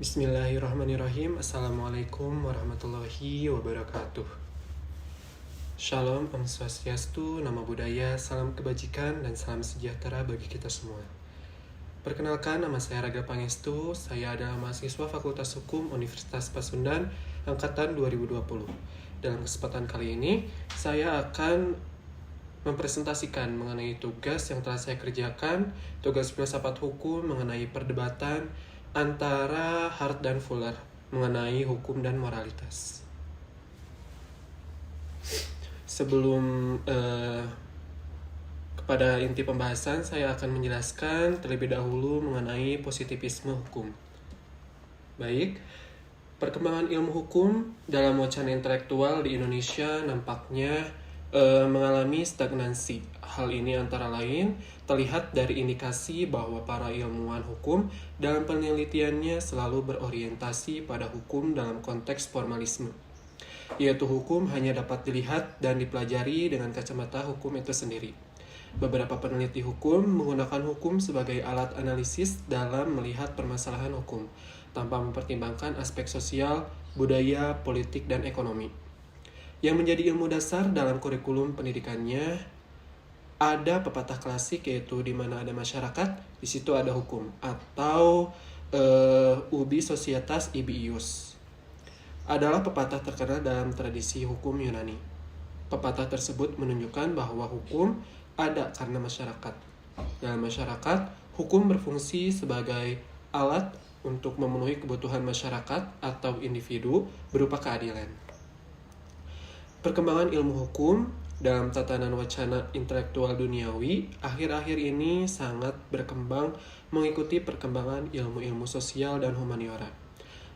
Bismillahirrahmanirrahim. Assalamualaikum warahmatullahi wabarakatuh. Shalom, Om Swastiastu, Namo Buddhaya, salam kebajikan dan salam sejahtera bagi kita semua. Perkenalkan, nama saya Raga Pangestu. Saya adalah mahasiswa Fakultas Hukum Universitas Pasundan angkatan 2020. Dalam kesempatan kali ini, saya akan mempresentasikan mengenai tugas yang telah saya kerjakan, tugas filsafat hukum mengenai perdebatan antara Hart dan Fuller mengenai hukum dan moralitas. Sebelum kepada inti pembahasan, saya akan menjelaskan terlebih dahulu mengenai positivisme hukum. Baik, perkembangan ilmu hukum dalam wacana intelektual di Indonesia nampaknya mengalami stagnansi. Hal ini antara lain terlihat dari indikasi bahwa para ilmuwan hukum dalam penelitiannya selalu berorientasi pada hukum dalam konteks formalisme, yaitu hukum hanya dapat dilihat dan dipelajari dengan kacamata hukum itu sendiri. Beberapa peneliti hukum menggunakan hukum sebagai alat analisis dalam melihat permasalahan hukum, tanpa mempertimbangkan aspek sosial, budaya, politik, dan ekonomi. Yang menjadi ilmu dasar dalam kurikulum pendidikannya, ada pepatah klasik yaitu di mana ada masyarakat, di situ ada hukum, atau ubi societas ibi ius. Adalah pepatah terkenal dalam tradisi hukum Yunani. Pepatah tersebut menunjukkan bahwa hukum ada karena masyarakat. Dalam masyarakat, hukum berfungsi sebagai alat untuk memenuhi kebutuhan masyarakat atau individu berupa keadilan. Perkembangan ilmu hukum dalam tatanan wacana intelektual duniawi akhir-akhir ini sangat berkembang mengikuti perkembangan ilmu-ilmu sosial dan humaniora.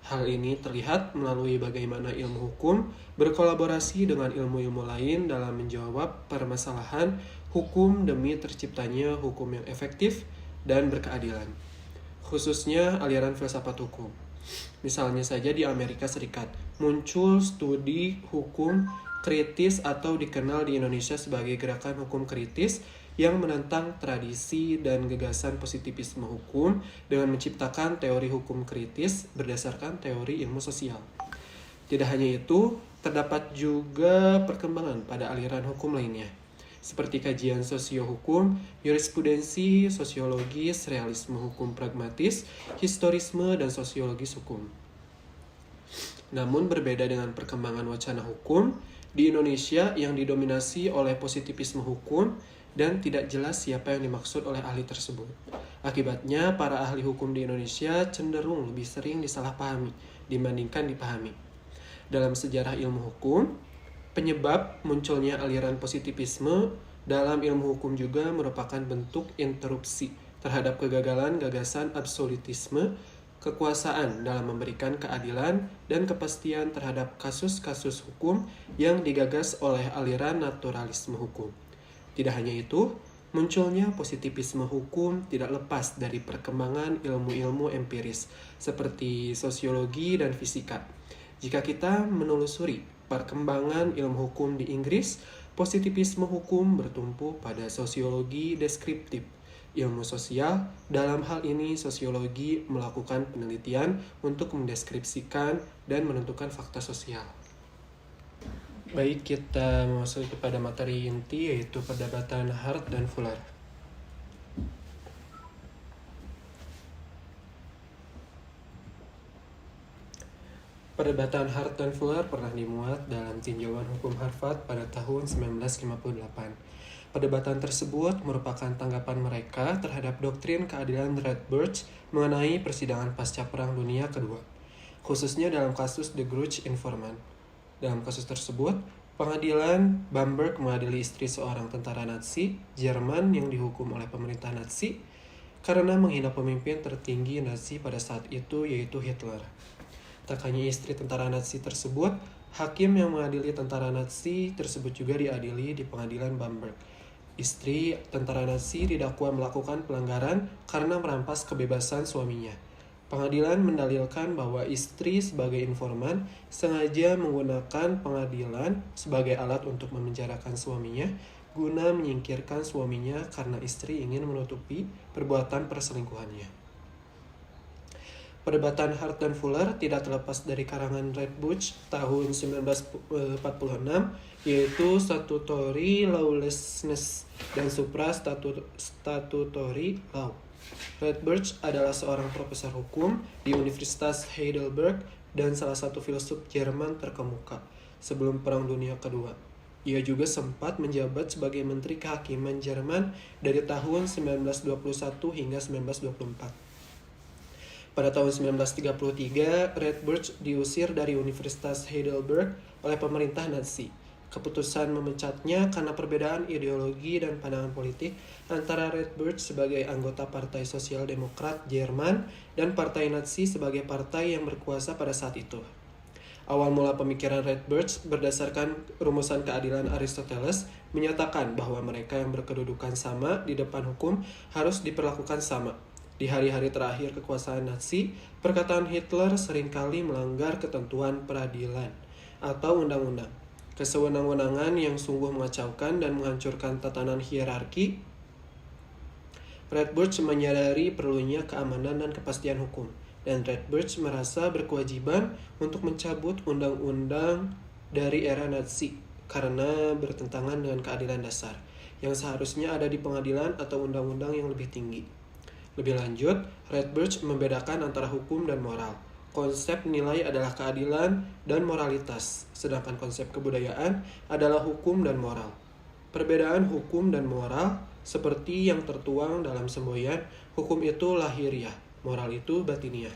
Hal ini terlihat melalui bagaimana ilmu hukum berkolaborasi dengan ilmu-ilmu lain dalam menjawab permasalahan hukum demi terciptanya hukum yang efektif dan berkeadilan, khususnya aliran filsafat hukum. Misalnya saja di Amerika Serikat, muncul studi hukum kritis atau dikenal di Indonesia sebagai gerakan hukum kritis yang menentang tradisi dan gagasan positivisme hukum dengan menciptakan teori hukum kritis berdasarkan teori ilmu sosial. Tidak hanya itu, terdapat juga perkembangan pada aliran hukum lainnya, seperti kajian sosiohukum, jurisprudensi, sosiologis, realisme hukum pragmatis, historisme, dan sosiologis hukum. Namun berbeda dengan perkembangan wacana hukum, di Indonesia yang didominasi oleh positivisme hukum dan tidak jelas siapa yang dimaksud oleh ahli tersebut. Akibatnya, para ahli hukum di Indonesia cenderung lebih sering disalahpahami dibandingkan dipahami. Dalam sejarah ilmu hukum, penyebab munculnya aliran positivisme dalam ilmu hukum juga merupakan bentuk interupsi terhadap kegagalan gagasan absolutisme kekuasaan dalam memberikan keadilan dan kepastian terhadap kasus-kasus hukum yang digagas oleh aliran naturalisme hukum. Tidak hanya itu, munculnya positivisme hukum tidak lepas dari perkembangan ilmu-ilmu empiris seperti sosiologi dan fisika. Jika kita menelusuri perkembangan ilmu hukum di Inggris, positivisme hukum bertumpu pada sosiologi deskriptif, ilmu sosial. Dalam hal ini, sosiologi melakukan penelitian untuk mendeskripsikan dan menentukan fakta sosial. Baik, kita masuk kepada materi inti, yaitu perdebatan Hart dan Fuller. Perdebatan Hart dan Fuller pernah dimuat dalam tinjauan hukum Harvard pada tahun 1958. Perdebatan tersebut merupakan tanggapan mereka terhadap doktrin keadilan Rothbard mengenai persidangan pasca Perang Dunia Kedua, khususnya dalam kasus The Grudge Informant. Dalam kasus tersebut, pengadilan Bamberg mengadili istri seorang tentara Nazi Jerman yang dihukum oleh pemerintah Nazi karena menghina pemimpin tertinggi Nazi pada saat itu, yaitu Hitler. Tak hanya istri tentara Nazi tersebut, hakim yang mengadili tentara Nazi tersebut juga diadili di pengadilan Bamberg. Istri tentara Nazi didakwa melakukan pelanggaran karena merampas kebebasan suaminya. Pengadilan mendalilkan bahwa istri sebagai informan sengaja menggunakan pengadilan sebagai alat untuk memenjarakan suaminya guna menyingkirkan suaminya karena istri ingin menutupi perbuatan perselingkuhannya. Perdebatan Hart dan Fuller tidak terlepas dari karangan Redbridge tahun 1946, yaitu Statutory Lawlessness dan Supra-Statutory Law. Redbridge adalah seorang profesor hukum di Universitas Heidelberg dan salah satu filsuf Jerman terkemuka sebelum Perang Dunia Kedua. Ia juga sempat menjabat sebagai Menteri Kehakiman Jerman dari tahun 1921 hingga 1924. Pada tahun 1933, Redbridge diusir dari Universitas Heidelberg oleh pemerintah Nazi. Keputusan memecatnya karena perbedaan ideologi dan pandangan politik antara Redbridge sebagai anggota Partai Sosial Demokrat Jerman dan Partai Nazi sebagai partai yang berkuasa pada saat itu. Awal mula pemikiran Redbridge berdasarkan rumusan keadilan Aristoteles menyatakan bahwa mereka yang berkedudukan sama di depan hukum harus diperlakukan sama. Di hari-hari terakhir kekuasaan Nazi, perkataan Hitler seringkali melanggar ketentuan peradilan atau undang-undang. Kesewenang-wenangan yang sungguh mengacaukan dan menghancurkan tatanan hierarki. Redbridge menyadari perlunya keamanan dan kepastian hukum, dan Redbridge merasa berkewajiban untuk mencabut undang-undang dari era Nazi karena bertentangan dengan keadilan dasar, yang seharusnya ada di pengadilan atau undang-undang yang lebih tinggi. Lebih lanjut, Redbridge membedakan antara hukum dan moral. Konsep nilai adalah keadilan dan moralitas, sedangkan konsep kebudayaan adalah hukum dan moral. Perbedaan hukum dan moral seperti yang tertuang dalam semboyan, hukum itu lahiriah, moral itu batiniah.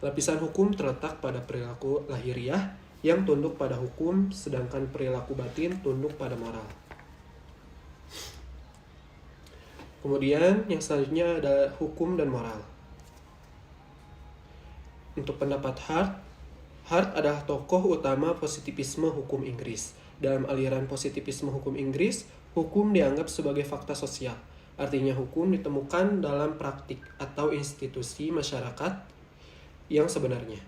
Lapisan hukum terletak pada perilaku lahiriah yang tunduk pada hukum, sedangkan perilaku batin tunduk pada moral. Kemudian yang selanjutnya adalah hukum dan moral. Untuk pendapat Hart adalah tokoh utama positivisme hukum Inggris. Dalam aliran positivisme hukum Inggris, hukum dianggap sebagai fakta sosial. Artinya hukum ditemukan dalam praktik atau institusi masyarakat yang sebenarnya.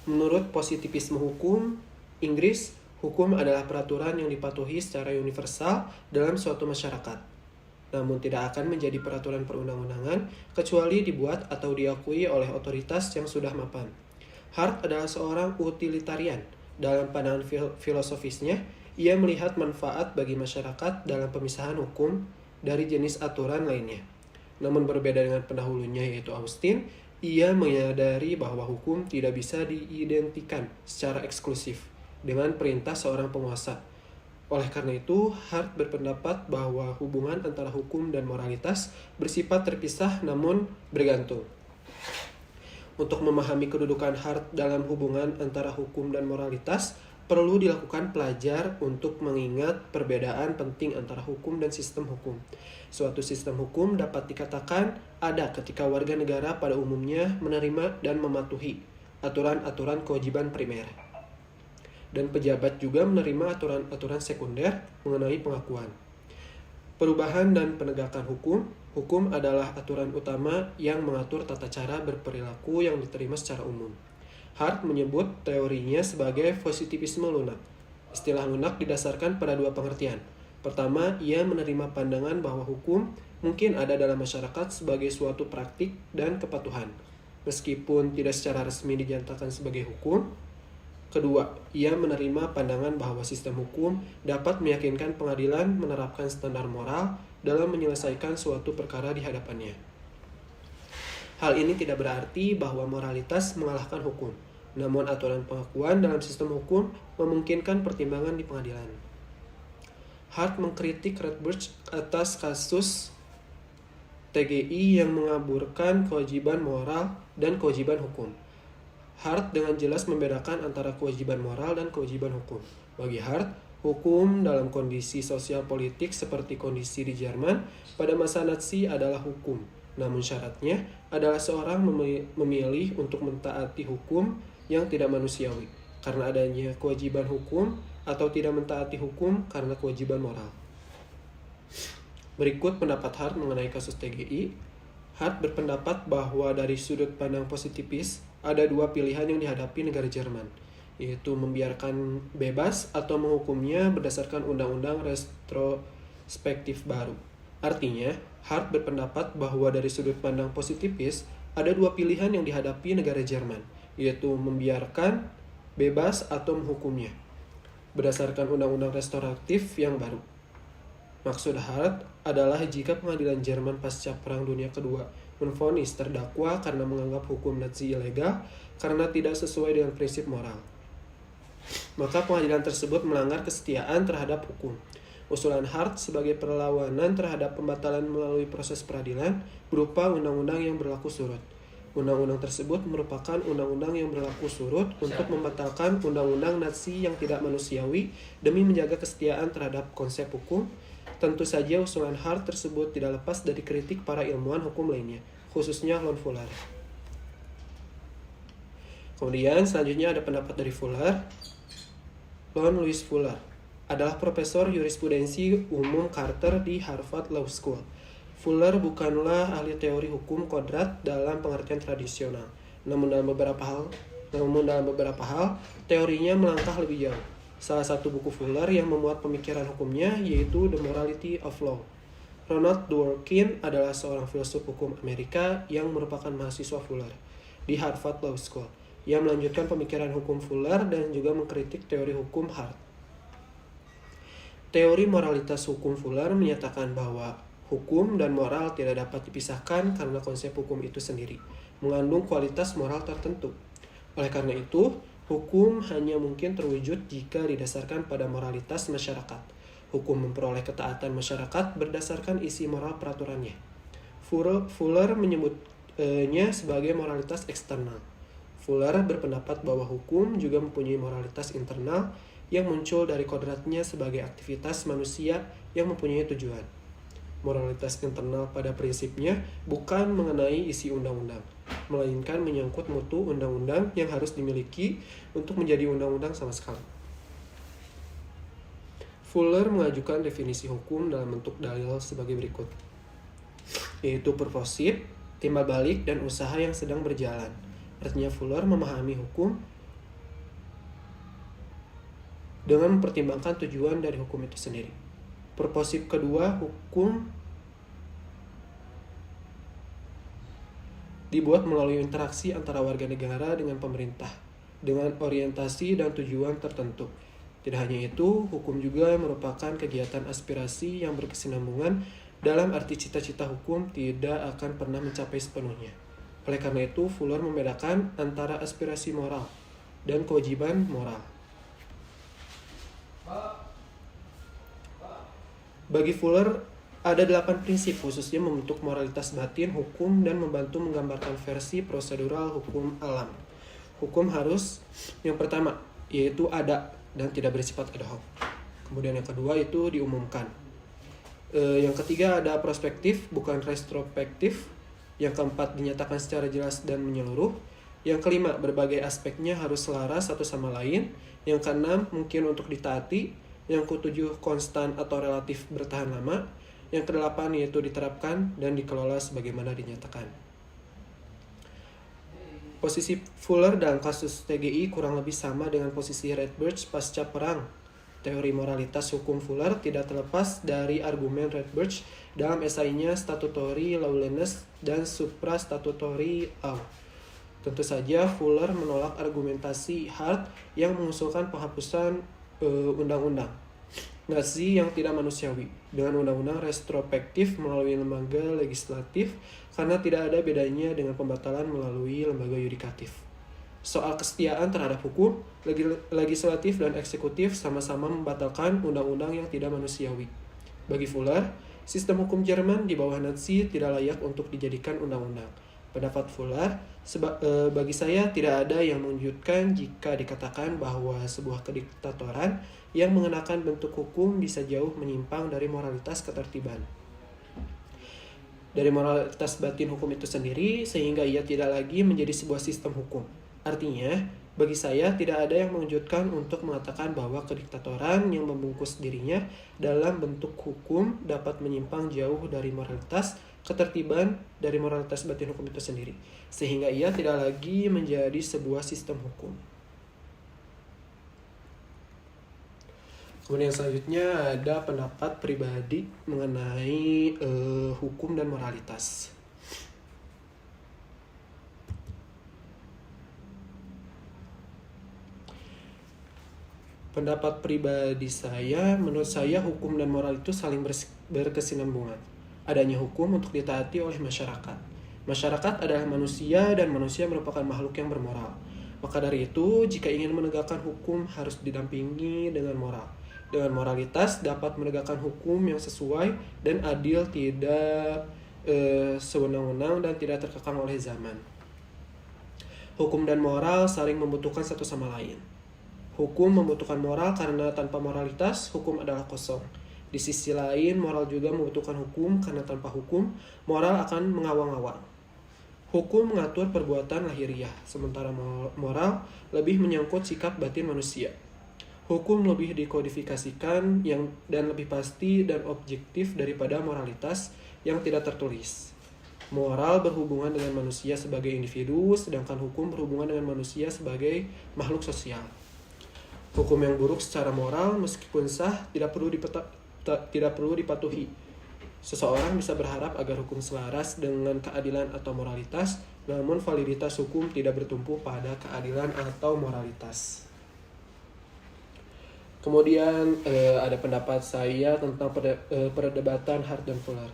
Menurut positivisme hukum Inggris, hukum adalah peraturan yang dipatuhi secara universal dalam suatu masyarakat, namun tidak akan menjadi peraturan perundang-undangan kecuali dibuat atau diakui oleh otoritas yang sudah mapan. Hart adalah seorang utilitarian. Dalam pandangan filosofisnya, ia melihat manfaat bagi masyarakat dalam pemisahan hukum dari jenis aturan lainnya. Namun berbeda dengan pendahulunya yaitu Austin, ia menyadari bahwa hukum tidak bisa diidentikan secara eksklusif dengan perintah seorang penguasa. Oleh karena itu, Hart berpendapat bahwa hubungan antara hukum dan moralitas bersifat terpisah namun bergantung. Untuk memahami kedudukan Hart dalam hubungan antara hukum dan moralitas, perlu dilakukan pelajar untuk mengingat perbedaan penting antara hukum dan sistem hukum. Suatu sistem hukum dapat dikatakan ada ketika warga negara pada umumnya menerima dan mematuhi aturan-aturan kewajiban primer, dan pejabat juga menerima aturan-aturan sekunder mengenai pengakuan. Perubahan dan penegakan hukum adalah aturan utama yang mengatur tata cara berperilaku yang diterima secara umum. Hart menyebut teorinya sebagai positivisme lunak. Istilah lunak didasarkan pada dua pengertian. Pertama, ia menerima pandangan bahwa hukum mungkin ada dalam masyarakat sebagai suatu praktik dan kepatuhan, meskipun tidak secara resmi dinyatakan sebagai hukum. Kedua, ia menerima pandangan bahwa sistem hukum dapat meyakinkan pengadilan menerapkan standar moral dalam menyelesaikan suatu perkara di hadapannya. Hal ini tidak berarti bahwa moralitas mengalahkan hukum, namun aturan pengakuan dalam sistem hukum memungkinkan pertimbangan di pengadilan. Hart mengkritik Redbridge atas kasus TGI yang mengaburkan kewajiban moral dan kewajiban hukum. Hart dengan jelas membedakan antara kewajiban moral dan kewajiban hukum. Bagi Hart, hukum dalam kondisi sosial politik seperti kondisi di Jerman pada masa Nazi adalah hukum. Namun syaratnya adalah seorang memilih untuk mentaati hukum yang tidak manusiawi karena adanya kewajiban hukum atau tidak mentaati hukum karena kewajiban moral. Berikut pendapat Hart mengenai kasus TGI. Hart berpendapat bahwa dari sudut pandang positivis, ada dua pilihan yang dihadapi negara Jerman, yaitu membiarkan bebas atau menghukumnya berdasarkan undang-undang retrospektif baru. Artinya, Hart berpendapat bahwa dari sudut pandang positivis, ada dua pilihan yang dihadapi negara Jerman, yaitu membiarkan, bebas, atau menghukumnya, berdasarkan undang-undang restoratif yang baru. Maksud Hart adalah jika pengadilan Jerman pasca Perang Dunia Kedua menvonis terdakwa karena menganggap hukum Nazi ilegal karena tidak sesuai dengan prinsip moral, maka pengadilan tersebut melanggar kesetiaan terhadap hukum. Usulan Hart sebagai perlawanan terhadap pembatalan melalui proses peradilan berupa undang-undang yang berlaku surut. Undang-undang tersebut merupakan undang-undang yang berlaku surut untuk membatalkan undang-undang Nazi yang tidak manusiawi demi menjaga kesetiaan terhadap konsep hukum. Tentu saja usulan Hart tersebut tidak lepas dari kritik para ilmuwan hukum lainnya, khususnya Lon Fuller. Kemudian selanjutnya ada pendapat dari Fuller. Lon Louis Fuller adalah profesor jurisprudensi umum Carter di Harvard Law School. Fuller bukanlah ahli teori hukum kodrat dalam pengertian tradisional, namun dalam beberapa hal teorinya melangkah lebih jauh. Salah satu buku Fuller yang memuat pemikiran hukumnya yaitu The Morality of Law. Ronald Dworkin adalah seorang filsuf hukum Amerika yang merupakan mahasiswa Fuller di Harvard Law School. Ia melanjutkan pemikiran hukum Fuller dan juga mengkritik teori hukum Hart. Teori moralitas hukum Fuller menyatakan bahwa hukum dan moral tidak dapat dipisahkan karena konsep hukum itu sendiri mengandung kualitas moral tertentu. Oleh karena itu, hukum hanya mungkin terwujud jika didasarkan pada moralitas masyarakat. Hukum memperoleh ketaatan masyarakat berdasarkan isi moral peraturannya. Fuller menyebutnya sebagai moralitas eksternal. Fuller berpendapat bahwa hukum juga mempunyai moralitas internal yang muncul dari kodratnya sebagai aktivitas manusia yang mempunyai tujuan. Moralitas internal pada prinsipnya bukan mengenai isi undang-undang, melainkan menyangkut mutu undang-undang yang harus dimiliki untuk menjadi undang-undang sama sekali. Fuller mengajukan definisi hukum dalam bentuk dalil sebagai berikut, yaitu purposive, timbal balik, dan usaha yang sedang berjalan. Artinya Fuller memahami hukum dengan mempertimbangkan tujuan dari hukum itu sendiri. Purposive kedua, hukum dibuat melalui interaksi antara warga negara dengan pemerintah, dengan orientasi dan tujuan tertentu. Tidak hanya itu, hukum juga merupakan kegiatan aspirasi yang berkesinambungan, dalam arti cita-cita hukum tidak akan pernah mencapai sepenuhnya. Oleh karena itu, Fuller membedakan antara aspirasi moral dan kewajiban moral. Bagi Fuller, ada 8 prinsip khususnya membentuk moralitas batin hukum dan membantu menggambarkan versi prosedural hukum alam. Hukum harus, yang pertama, yaitu ada dan tidak bersifat ad hoc. Kemudian yang kedua itu diumumkan. Yang ketiga ada prospektif, bukan retrospektif. Yang keempat dinyatakan secara jelas dan menyeluruh. Yang kelima, berbagai aspeknya harus selaras satu sama lain. Yang keenam, mungkin untuk ditaati. Yang ketujuh, konstan atau relatif bertahan lama. Yang kedelapan, yaitu diterapkan dan dikelola sebagaimana dinyatakan. Posisi Fuller dalam kasus TGI kurang lebih sama dengan posisi Rothbard pasca perang. Teori moralitas hukum Fuller tidak terlepas dari argumen Rothbard dalam esainya Statutory Lawlessness dan Supra-Statutory Law. Tentu saja Fuller menolak argumentasi Hart yang mengusulkan penghapusan undang-undang Nazi yang tidak manusiawi dengan undang-undang retrospektif melalui lembaga legislatif karena tidak ada bedanya dengan pembatalan melalui lembaga yudikatif. Soal kesetiaan terhadap hukum, legislatif dan eksekutif sama-sama membatalkan undang-undang yang tidak manusiawi. Bagi Fuller, sistem hukum Jerman di bawah Nazi tidak layak untuk dijadikan undang-undang. Pendapat Fuller, bagi saya tidak ada yang mengejutkan jika dikatakan bahwa sebuah kediktatoran yang mengenakan bentuk hukum bisa jauh menyimpang dari moralitas ketertiban. Dari moralitas batin hukum itu sendiri, sehingga ia tidak lagi menjadi sebuah sistem hukum. Artinya, bagi saya tidak ada yang mengejutkan untuk mengatakan bahwa kediktatoran yang membungkus dirinya dalam bentuk hukum dapat menyimpang jauh dari moralitas ketertiban dari moralitas batin hukum itu sendiri, sehingga ia tidak lagi menjadi sebuah sistem hukum. Kemudian selanjutnya ada pendapat pribadi mengenai hukum dan moralitas. Pendapat pribadi saya, menurut saya hukum dan moral itu saling berkesinambungan. Adanya hukum untuk ditaati oleh masyarakat. Masyarakat adalah manusia dan manusia merupakan makhluk yang bermoral. Maka dari itu, jika ingin menegakkan hukum harus didampingi dengan moral. Dengan moralitas dapat menegakkan hukum yang sesuai dan adil, tidak sewenang-wenang dan tidak terkekang oleh zaman. Hukum dan moral saling membutuhkan satu sama lain. Hukum membutuhkan moral karena tanpa moralitas, hukum adalah kosong. Di sisi lain, moral juga membutuhkan hukum karena tanpa hukum, moral akan mengawang-awang. Hukum mengatur perbuatan lahiriah, sementara moral lebih menyangkut sikap batin manusia. Hukum lebih dikodifikasikan dan lebih pasti dan objektif daripada moralitas yang tidak tertulis. Moral berhubungan dengan manusia sebagai individu, sedangkan hukum berhubungan dengan manusia sebagai makhluk sosial. Hukum yang buruk secara moral meskipun sah tidak perlu dipatuhi. Seseorang bisa berharap agar hukum selaras dengan keadilan atau moralitas, namun validitas hukum tidak bertumpu pada keadilan atau moralitas. Kemudian ada pendapat saya tentang perdebatan Hart dan Fuller.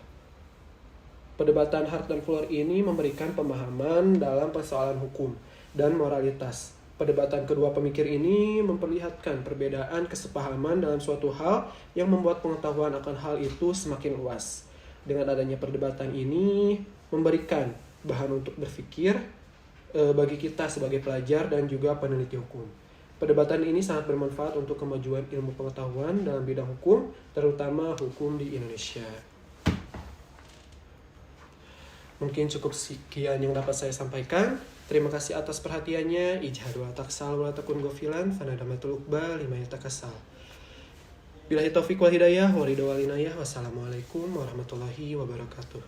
Perdebatan Hart dan Fuller ini memberikan pemahaman dalam persoalan hukum dan moralitas. Perdebatan kedua pemikir ini memperlihatkan perbedaan kesepahaman dalam suatu hal yang membuat pengetahuan akan hal itu semakin luas. Dengan adanya perdebatan ini memberikan bahan untuk berpikir bagi kita sebagai pelajar dan juga peneliti hukum. Perdebatan ini sangat bermanfaat untuk kemajuan ilmu pengetahuan dalam bidang hukum, terutama hukum di Indonesia. Mungkin cukup sekian yang dapat saya sampaikan. Terima kasih atas perhatiannya. Ijhadu wa taksal wa takun gofilan fanadamatul uqba lima yatakasal. Billahi taufiq wal hidayah wa ridha wal inayah. Wassalamualaikum warahmatullahi wabarakatuh.